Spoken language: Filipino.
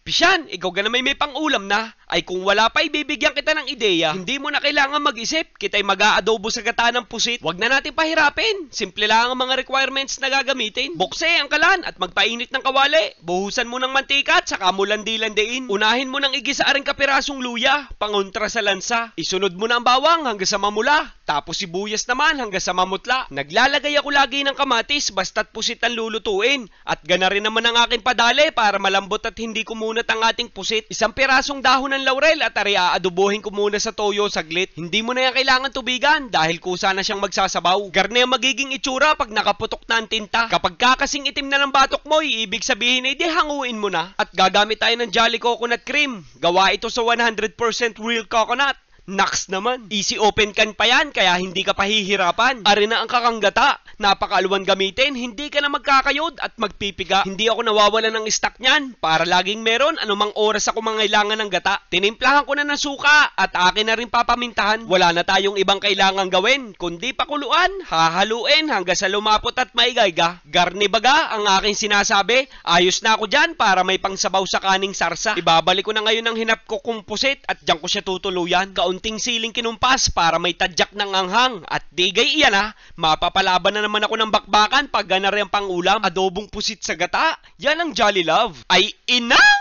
Pisyan, ikaw ka na may pang-ulam na. Ay kung wala pa, ibibigyan kita ng ideya. Hindi mo na kailangan mag-isip. Kita'y mag-aadobo sa gata ng pusit. Huwag na natin pahirapin. Simple lang ang mga requirements na gagamitin. Bukse ang kalan at magpainit ng kawali. Buhusan mo ng mantika at saka mo landi-landiin. Unahin mo ng igisa aring kapirasong luya. Pangontra sa lansa. Isunod mo na ang bawang hanggang sa mamula. Tapos sibuyas naman hanggang sa mamutla. Naglalagay ako lagi ng kamatis basta't pusit ang lulutuin. At gana rin naman ang aking padale para malambot at hindi kumunat ang ating pusit. Isang pirasong dahon ng laurel at ari aadobohin ko muna sa toyo saglit. Hindi mo na yan kailangan tubigan dahil kusa na siyang magsasabaw. Garne ang magiging itsura pag nakaputok na ang tinta. Kapag kakasing itim na ng batok mo, ibig sabihin ay di hanguin mo na. At gagamit tayo ng Jolly Coconut Cream. Gawa ito sa 100% real coconut. Naks naman. Easy open can pa yan, kaya hindi ka pahihirapan. Ari na ang kakanggata. Napakaaluan gamitin, hindi ka na magkakayod at magpipiga. Hindi ako nawawalan ng stock niyan. Para laging meron, anumang oras ako mangailangan ng gata. Tinimplahan ko na ng suka at akin na rin papamintahan. Wala na tayong ibang kailangan gawin, kundi pakuluan, hahaluin hanggang sa lumapot at maigayga. Garni baga ang aking sinasabi. Ayos na ako dyan para may pangsabaw sa kaning sarsa. Ibabalik ko na ngayon ang hinap ko kumpusit at dyan ko siya tutuluyan. Kaunting siling kinumpas para may tadyak ng anghang. At digay iyan mapapalaban na naman ako ng bakbakan pag gana rin pang ulam. Adobong pusit sa gata. Yan ang Jolly Love. Ay inang!